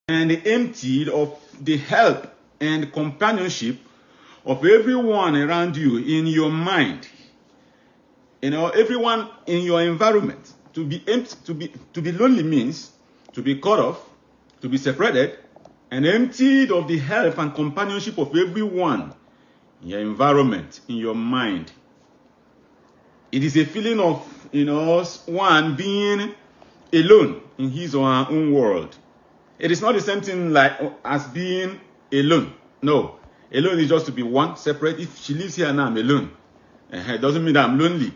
and emptied of the help and companionship of everyone around you in your mind. Everyone in your environment. To be empty, to be lonely means to be cut off, to be separated, and emptied of the help and companionship of everyone in your environment, in your mind. It is a feeling of, one being alone in his or her own world. It is not the same thing as being alone. No. Alone is just to be one, separate. If she lives here now, I'm alone. It doesn't mean that I'm lonely.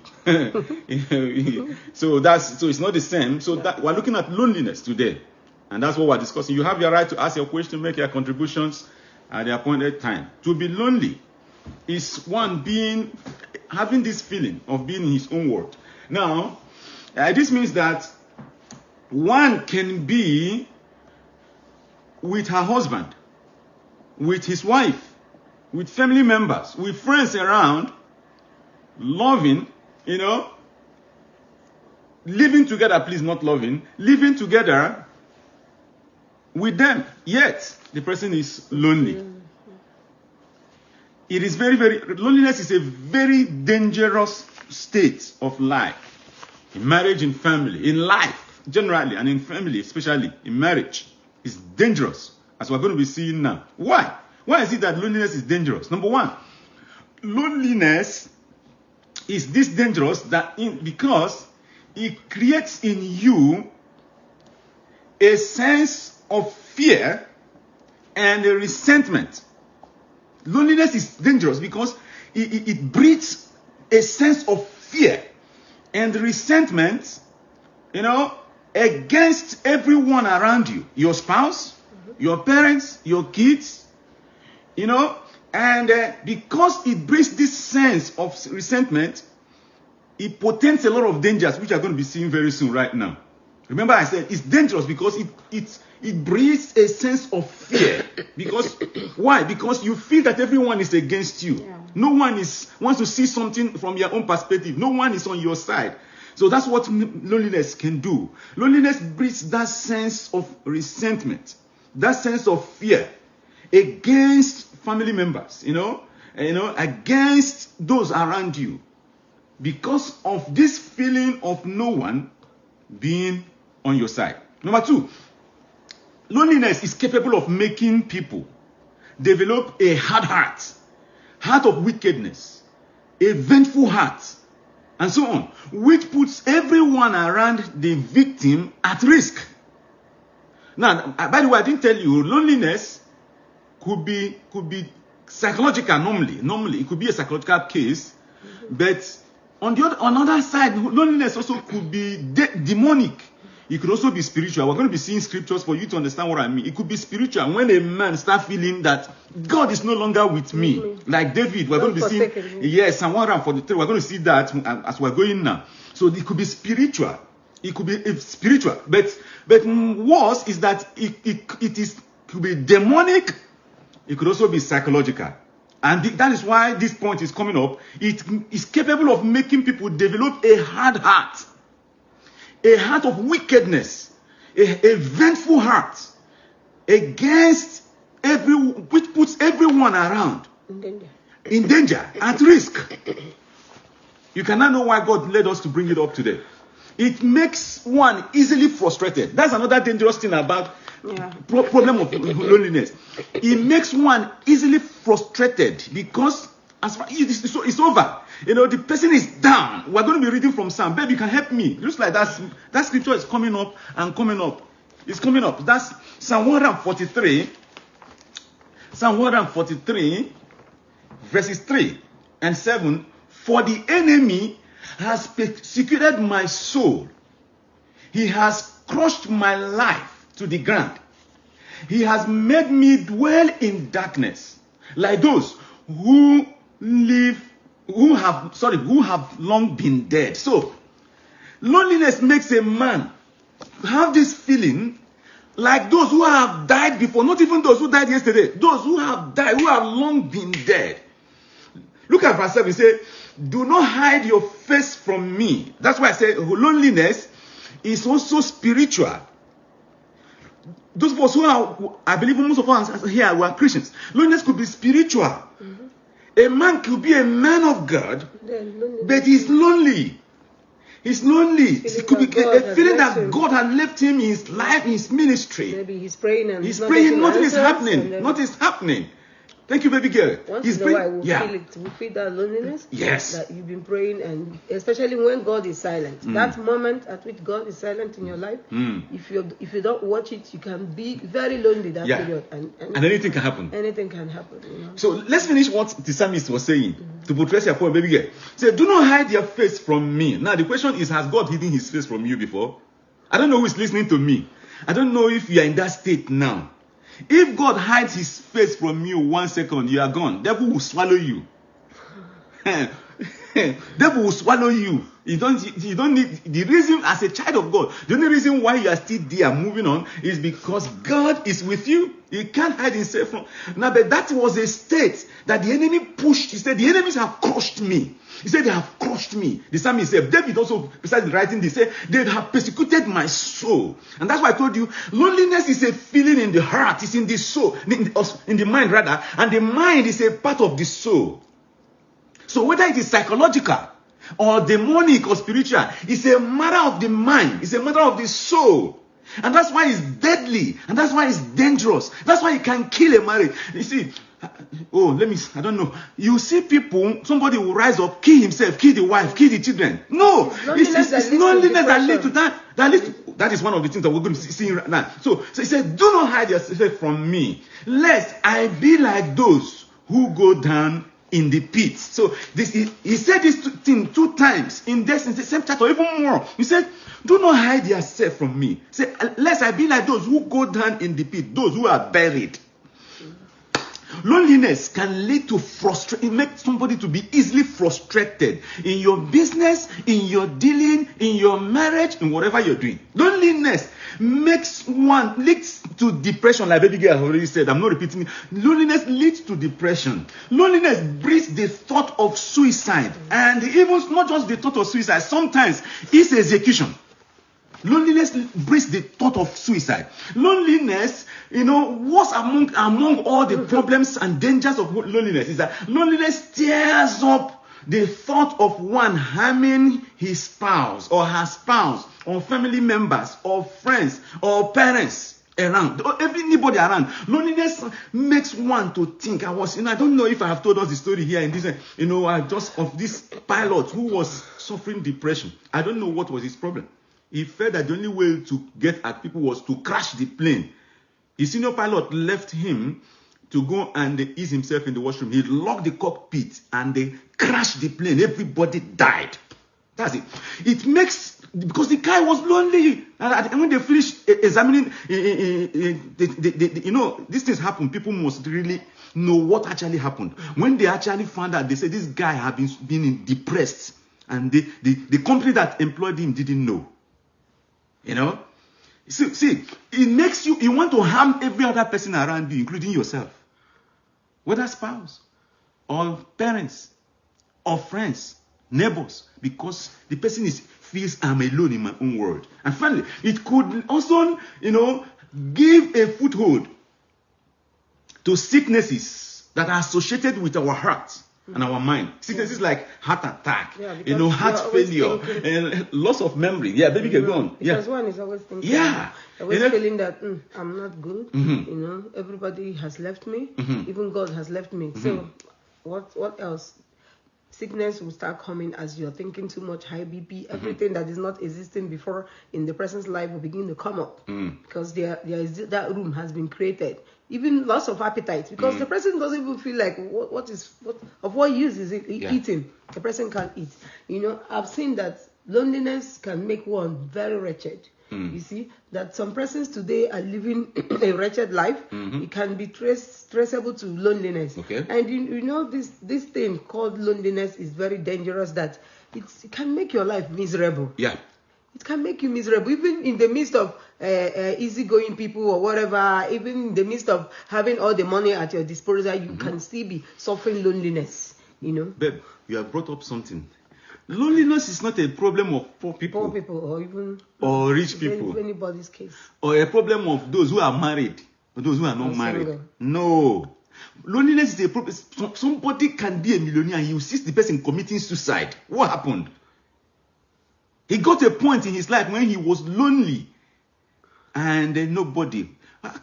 So it's not the same. So that we're looking at loneliness today. And that's what we're discussing. You have your right to ask your question, make your contributions at the appointed time. To be lonely is one having this feeling of being in his own world. Now, this means that one can be with her husband, with his wife, with family members, with friends around, loving, living together, please, not loving, living together with them, yet the person is lonely. It is loneliness is a very dangerous state of life. In marriage, in family, in life, generally, and in family, especially in marriage, it's dangerous, as we're going to be seeing now. Why? Why is it that loneliness is dangerous? Number one, loneliness is this dangerous because it creates in you a sense of fear and a resentment. Loneliness is dangerous because it breeds a sense of fear and resentment, against everyone around you. Your spouse, your parents, your kids, and because it brings this sense of resentment, it portends a lot of dangers, which are going to be seen very soon right now. Remember I said it's dangerous because it breeds a sense of fear. Because why? Because you feel that everyone is against you. Yeah. No one wants to see something from your own perspective. No one is on your side. So that's what loneliness can do. Loneliness breeds that sense of resentment, that sense of fear against family members, against those around you, because of this feeling of no one being on your side. Number two, loneliness is capable of making people develop a hard heart of wickedness, a vengeful heart, and so on, which puts everyone around the victim at risk. Now, by the way, I didn't tell you, loneliness could be psychological normally. Normally, it could be a psychological case, but on the other side, loneliness also could be demonic. It could also be spiritual. We're going to be seeing scriptures for you to understand what I mean. It could be spiritual when a man starts feeling that God is no longer with me. Like David, we're going to be seeing, Psalm 143, we're going to see that as we're going now. So it could be spiritual. It could be spiritual. But worse is that it could be demonic. It could also be psychological. And that is why this point is coming up. It is capable of making people develop a hard heart. A heart of wickedness, a vengeful heart against which puts everyone around in danger, at risk. You cannot know why God led us to bring it up today. It makes one easily frustrated. That's another dangerous thing about problem of loneliness. It makes one easily frustrated because it's over. The person is down. We're going to be reading from Psalm. Baby, you can help me. Looks like that scripture is coming up and coming up. It's coming up. That's Psalm 143. Psalm 143, verses 3 and 7. For the enemy has persecuted my soul. He has crushed my life to the ground. He has made me dwell in darkness, like those who have long been dead. So, loneliness makes a man have this feeling like those who have died before, not even those who died yesterday, those who have died, who have long been dead. Look at verse 7, it says, do not hide your face from me. That's why I say loneliness is also spiritual. those of us who are, I believe most of us here were Christians. Loneliness could be spiritual. Mm-hmm. A man could be a man of God, but he's lonely. He's lonely. It could be a feeling that God had left him in his life, in his ministry. Maybe he's praying and nothing is happening. Nothing is happening. Thank you, baby girl. Once in a while, we feel that loneliness. Yes. That you've been praying, and especially when God is silent. That moment at which God is silent in your life, if you don't watch it, you can be very lonely that period. And anything can happen. Anything can happen. So let's finish what the psalmist was saying to portray your point, baby girl. Say, do not hide your face from me. Now the question is, has God hidden his face from you before? I don't know who is listening to me. I don't know if you are in that state now. If God hides his face from you 1 second, you are gone. Devil will swallow you. Devil will swallow you. You don't need the reason as a child of God. The only reason why you are still there moving on is because God is with you. You can't hide himself from. Now, but that was a state that the enemy pushed. He said, the enemies have crushed me. He said, they have crushed me. The psalmist said, David also, besides writing this, said, they have persecuted my soul. And that's why I told you, loneliness is a feeling in the heart. It's in the soul, in the mind rather. And the mind is a part of the soul. So whether it is psychological or demonic or spiritual, it's a matter of the mind. It's a matter of the soul. And that's why it's deadly. And that's why it's dangerous. That's why it can kill a marriage. You see, I don't know. You see people, somebody will rise up, kill himself, kill the wife, kill the children. No, it's loneliness that leads to that. That is one of the things that we're going to see right now. So he said, do not hide yourself from me, lest I be like those who go down in the pit. So he said this thing 2 times in the same chapter, even more. He said, do not hide yourself from me. Say, lest I be like those who go down in the pit, those who are buried. Loneliness can lead to frustration. It makes somebody to be easily frustrated in your business, in your dealing, in your marriage, in whatever you're doing. Loneliness leads to depression, like baby girl already said. I'm not repeating it. Loneliness leads to depression. Loneliness breeds the thought of suicide, and even not just the thought of suicide. Sometimes it's execution. Loneliness brings the thought of suicide. Loneliness, what's among all the problems and dangers of loneliness is that loneliness stirs up the thought of one harming his spouse or her spouse or family members or friends or parents around, or anybody around. Loneliness makes one to think. I don't know if I have told us the story here in this, just of this pilot who was suffering depression. I don't know what was his problem. He felt that the only way to get at people was to crash the plane. His senior pilot left him to go and ease himself in the washroom. He locked the cockpit and they crashed the plane. Everybody died. That's it. It makes, because the guy was lonely. And when they finished examining, these things happen. People must really know what actually happened. When they actually found out, they said this guy had been depressed. And the company that employed him didn't know. See, it makes you want to harm every other person around you, including yourself. Whether spouse, or parents, or friends, neighbors, because the person feels I'm alone in my own world. And finally, it could also, give a foothold to sicknesses that are associated with our heart and our mind. Sicknesses like heart attack, heart failure, and loss of memory. Yeah, baby, can go on. Because one is always thinking, always feeling that I'm not good. Everybody has left me. Even God has left me. So what else? Sickness will start coming as you're thinking too much, high BP, everything that is not existing before in the person's life will begin to come up. Because there is that room has been created. Even loss of appetite, because the person doesn't even feel like what use is it eating? The person can't eat. I've seen that loneliness can make one very wretched. You see that some persons today are living a wretched life. It can be traceable to loneliness. Okay. And this thing called loneliness is very dangerous. That it can make your life miserable. Yeah. It can make you miserable, even in the midst of easygoing people or whatever. Even in the midst of having all the money at your disposal, you can still be suffering loneliness. Babe, you have brought up something. Loneliness is not a problem of poor people. Poor people or even rich people. Anybody's case. Or a problem of those who are married or those who are not married. Single. No. Loneliness is a problem. Somebody can be a millionaire and you see the person committing suicide. What happened? He got a point in his life when he was lonely and nobody.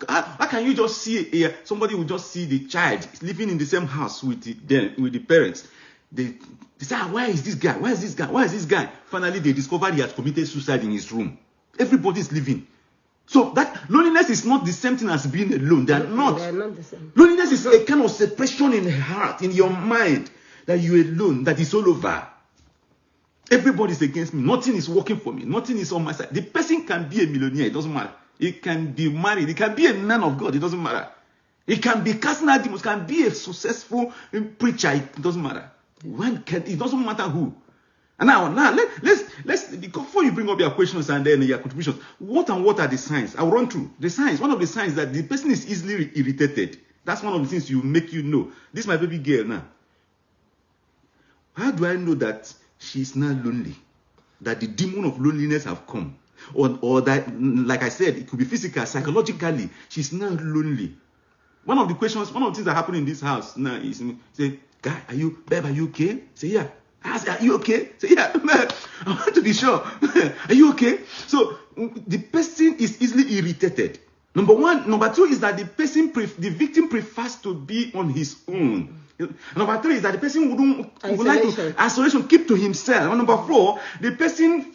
How can you just see somebody will just see the child living in the same house with the parents? They say, where is this guy? Where is this guy? Where is this guy? Finally, they discovered he had committed suicide in his room. Everybody is living. So that loneliness is not the same thing as being alone. They are not the same. Loneliness is a kind of separation in the heart, in your mind, that you're alone, that is all over. Everybody is against me. Nothing is working for me. Nothing is on my side. The person can be a millionaire. It doesn't matter. He can be married. He can be a man of God. It doesn't matter. He can be casting out demons. Can be a successful preacher. It doesn't matter. It doesn't matter who. And now let's before you bring up your questions and then your contributions, what are the signs? I'll run through the signs. One of the signs that the person is easily irritated. That's one of the things you make you know. This is my baby girl now. How do I know that she's not lonely? That the demon of loneliness have come? Or that, like I said, it could be physical, psychologically, she's not lonely. One of the things that happen in this house now is, say, guy, are you okay? Say, yeah. I say, are you okay? Say, yeah, man, I want to be sure. Are you okay? So, the person is easily irritated. Number one. Number two is that the victim prefers to be on his own. Number three is that the person would like to isolation, keep to himself. And number four, the person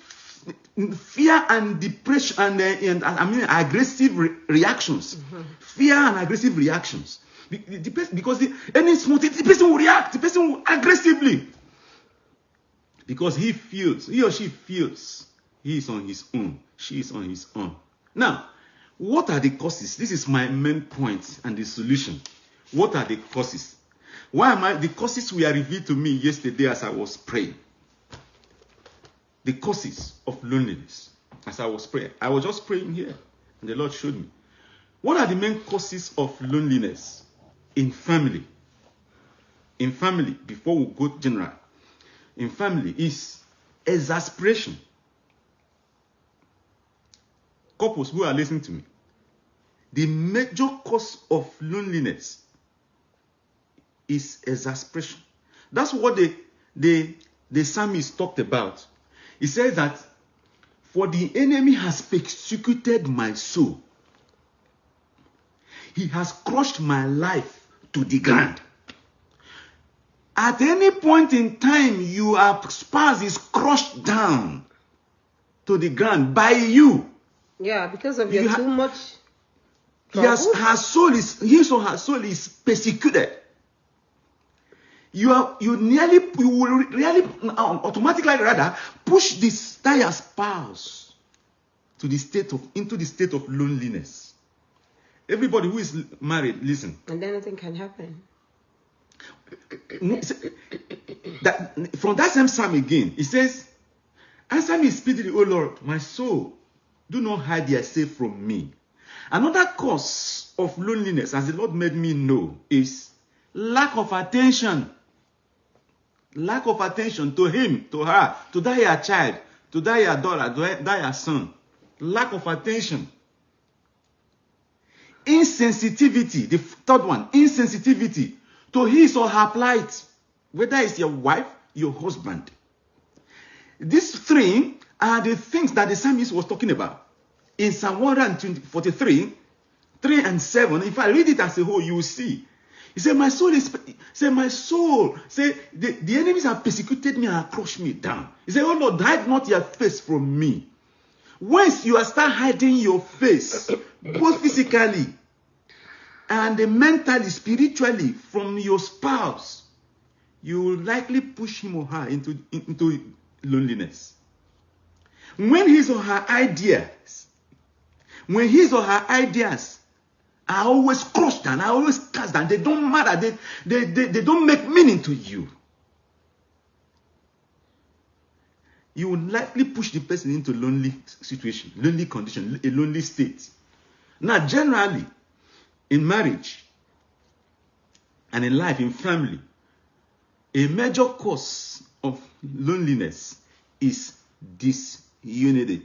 fear and depression and aggressive reactions. Mm-hmm. Fear and aggressive reactions. Because any small thing, the person will react. The person will aggressively. Because he or she feels he is on his own. She is on his own. Now, what are the causes? This is my main point and the solution. What are the causes? The causes were revealed to me yesterday as I was praying. The causes of loneliness as I was praying. I was just praying here and the Lord showed me. What are the main causes of loneliness in family? In family, before we go general, in family is exasperation. Couples who are listening to me, the major cause of loneliness is exasperation. That's what the psalmist talked about. He says that, for the enemy has persecuted my soul. He has crushed my life to the ground. At any point in time, your spouse is crushed down to the ground by you. Yeah, because of your too much trouble. His or her soul is persecuted. You will really automatically rather push this entire spouse into the state of loneliness. Everybody who is married, listen. And then anything can happen. From that same psalm again, it says, answer me speedily, O Lord, my soul, do not hide yourself from me. Another cause of loneliness, as the Lord made me know, is lack of attention. Lack of attention to him, to her, to that your child, to that your daughter, to that your son. Lack of attention. Insensitivity, the third one, insensitivity to his or her plight, whether it's your wife, your husband. These three are the things that the psalmist was talking about. In Psalm 143, 3 and 7, if I read it as a whole, you will see. He said, my soul, the enemies have persecuted me and crushed me down. He said, oh Lord, hide not your face from me. Once you start hiding your face, both physically and mentally, spiritually, from your spouse, you will likely push him or her into loneliness. When his or her ideas are always crushed down, are always cast down, they don't matter, they don't make meaning to you, you will likely push the person into lonely situation, lonely condition, a lonely state. Now, generally, in marriage and in life, in family, a major cause of loneliness is disunity.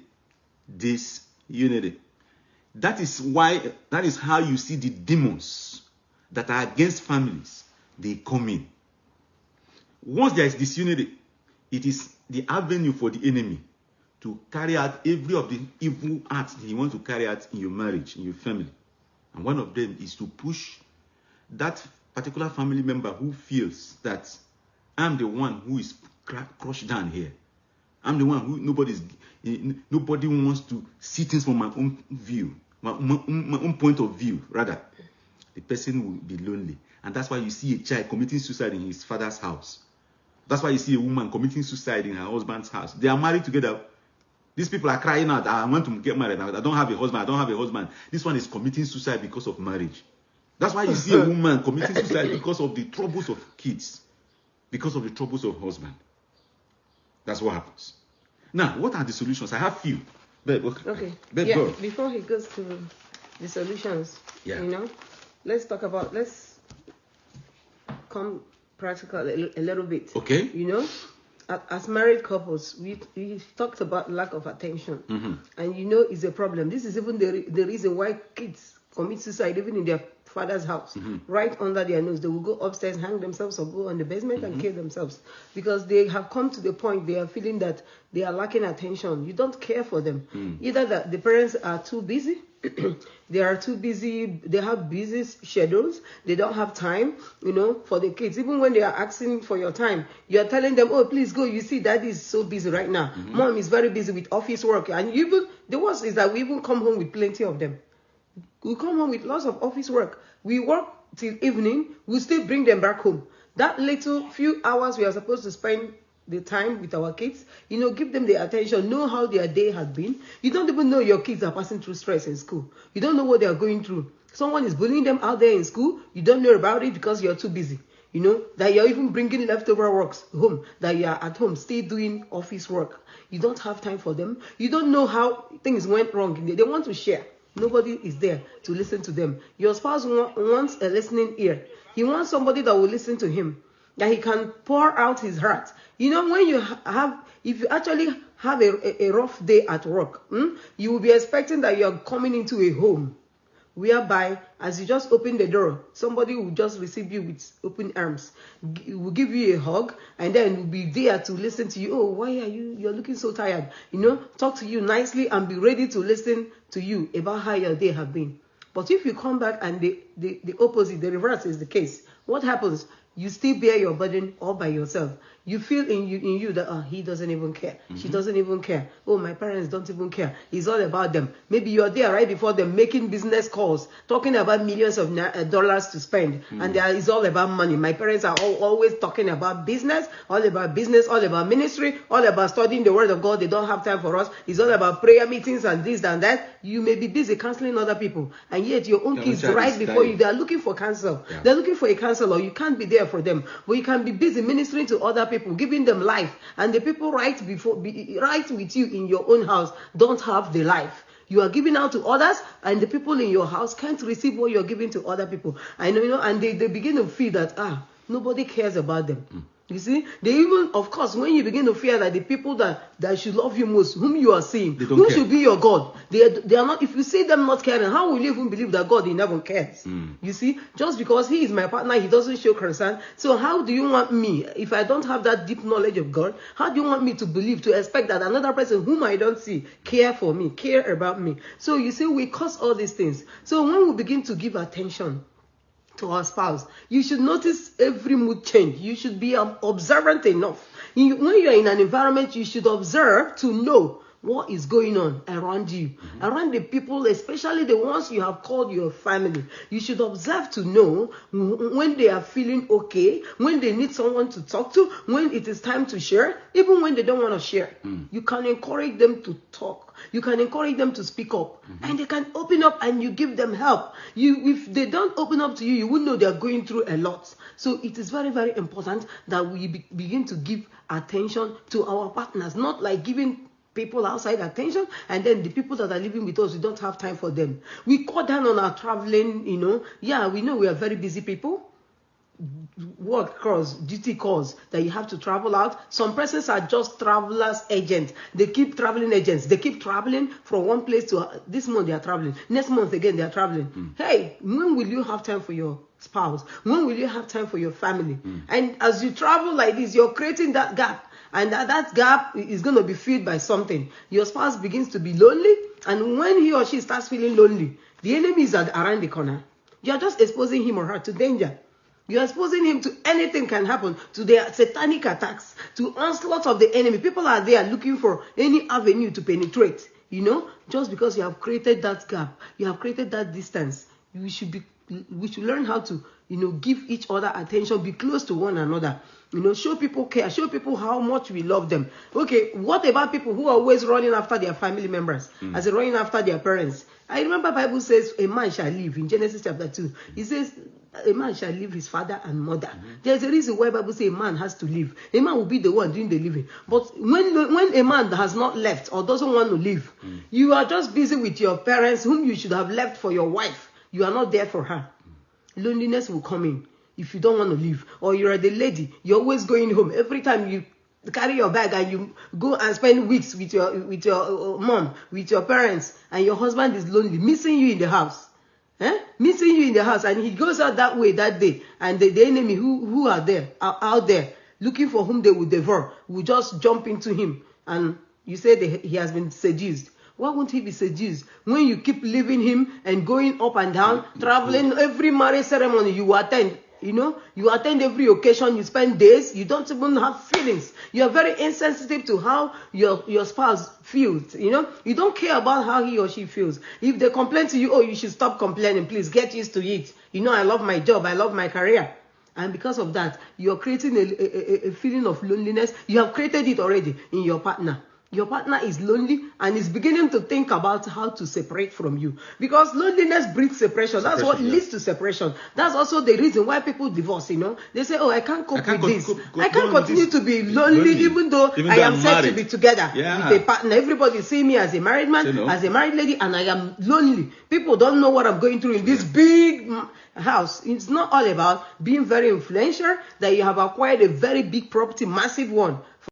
Disunity. That is how you see the demons that are against families. They come in. Once there is disunity, it is the avenue for the enemy to carry out every of the evil acts he wants to carry out in your marriage, in your family. And one of them is to push that particular family member who feels that I'm the one who is crushed down here. I'm the one who nobody wants to see things from my own view, my own point of view, rather. The person will be lonely. And that's why you see a child committing suicide in his father's house. That's why you see a woman committing suicide in her husband's house. They are married together. These people are crying out, I want to get married. I don't have a husband. I don't have a husband. This one is committing suicide because of marriage. That's why you see a woman committing suicide because of the troubles of kids. Because of the troubles of husband. That's what happens. Now, what are the solutions? I have few. Babe, okay. Babe, yeah, go. Before he goes to the solutions, let's come practical a little bit. Okay. As married couples, we talked about lack of attention. Mm-hmm. And it's a problem. This is even the reason why kids commit suicide even in their father's house. Mm-hmm. Right under their nose. They will go upstairs, hang themselves, or go on the basement and kill themselves. Because they have come to the point they are feeling that they are lacking attention. You don't care for them. Either that the parents are too busy, they are too busy, they have busy schedules, they don't have time, for the kids. Even when they are asking for your time, you are telling them, oh, please go. You see, daddy is so busy right now. Mom is very busy with office work. And the worst is that we even come home with plenty of them. We come home with lots of office work. We work till evening. We still bring them back home. That little few hours we are supposed to spend the time with our kids, give them the attention, know how their day has been. You don't even know your kids are passing through stress in school. You don't know what they are going through. Someone is bullying them out there in school. You don't know about it because you're too busy. That you're even bringing leftover works home, that you are at home still doing office work. You don't have time for them. You don't know how things went wrong. They want to share. Nobody is there to listen to them. Your spouse wants a listening ear. He wants somebody that will listen to him, that he can pour out his heart. When if you actually have a rough day at work, you will be expecting that you are coming into a home whereby, as you just open the door, somebody will just receive you with open arms, will give you a hug, and then will be there to listen to you. Oh, why are you're looking so tired? Talk to you nicely and be ready to listen to you about how your day have been. But if you come back and the opposite, the reverse is the case, what happens? You still bear your burden all by yourself. You feel in you that he doesn't even care. She doesn't even care. Oh, my parents don't even care. It's all about them. Maybe you're there right before them making business calls, talking about millions of dollars to spend. And it's all about money. My parents are always talking about business, all about ministry, all about studying the word of God. They don't have time for us. It's all about prayer meetings and this and that. You may be busy counseling other people. And yet your own kids right before you, they are looking for counsel. Yeah. They're looking for a counselor. You can't be there for them. But you can be busy ministering to other people, giving them life. And the people right with you in your own house don't have the life. You are giving out to others, and the people in your house can't receive what you're giving to other people. And they begin to feel that nobody cares about them. You see, they even, of course, when you begin to fear that the people that should love you most, whom you are seeing, who should be your God, they are not. If you see them not caring, how will you even believe that God in heaven cares? You see, just because he is my partner, he doesn't show concern. So how do you want me, if I don't have that deep knowledge of God, how do you want me to believe, to expect that another person whom I don't see care for me, care about me? So you see, we cause all these things. So when we begin to give attention to our spouse, you should notice every mood change. You should be observant enough. When you're in an environment, you should observe to know what is going on around you, around the people, especially the ones you have called your family. You should observe to know when they are feeling okay, when they need someone to talk to, when it is time to share, even when they don't want to share. You can encourage them to talk. You can encourage them to speak up, and they can open up, and you give them help. If they don't open up to you, you would know they are going through a lot. So it is very, very important that we begin to give attention to our partners, not like giving people outside attention, and then the people that are living with us, we don't have time for them. We cut down on our traveling, Yeah, we know we are very busy people. duty calls that you have to travel out. Some persons are just travelers agents. They keep traveling agents. They keep traveling from one place to this month they are traveling. Next month again they are traveling. Hey, when will you have time for your spouse? When will you have time for your family? And as you travel like this, you're creating that gap. And that gap is going to be filled by something. Your spouse begins to be lonely. And when he or she starts feeling lonely, the enemy is around the corner. You're just exposing him or her to danger. You're exposing him to anything can happen, to their satanic attacks, to onslaught of the enemy. People are there looking for any avenue to penetrate, just because you have created that gap, you have created that distance. We should learn how to, give each other attention, be close to one another. Show people care, show people how much we love them. Okay, what about people who are always running after their family members, as in running after their parents? I remember Bible says a man shall live in Genesis chapter 2. It says a man shall leave his father and mother. There's a reason why Bible says a man has to live. A man will be the one doing the living. But when a man has not left or doesn't want to live, you are just busy with your parents whom you should have left for your wife. You are not there for her. Loneliness will come in if you don't want to leave. Or you're the lady, you're always going home. Every time you carry your bag and you go and spend weeks with your mom, with your parents, and your husband is lonely, missing you in the house. Missing you in the house, and he goes out that way that day, and the enemy who are out there looking for whom they will devour will just jump into him, and you say that he has been seduced. Why won't he be seduced when you keep leaving him and going up and down, traveling every marriage ceremony you attend? You attend every occasion, you spend days, you don't even have feelings. You are very insensitive to how your spouse feels. You don't care about how he or she feels. If they complain to you, you should stop complaining, please get used to it. I love my job, I love my career. And because of that, you're creating a feeling of loneliness. You have created it already in your partner. Your partner is lonely and is beginning to think about how to separate from you. Because loneliness breeds separation. That's what leads to separation. That's also the reason why people divorce, They say, I can't cope with this. I can't continue to be lonely even though I am said to be together with a partner. Everybody see me as a married man, as a married lady, and I am lonely. People don't know what I'm going through in this big house. It's not all about being very influential, that you have acquired a very big property, massive one.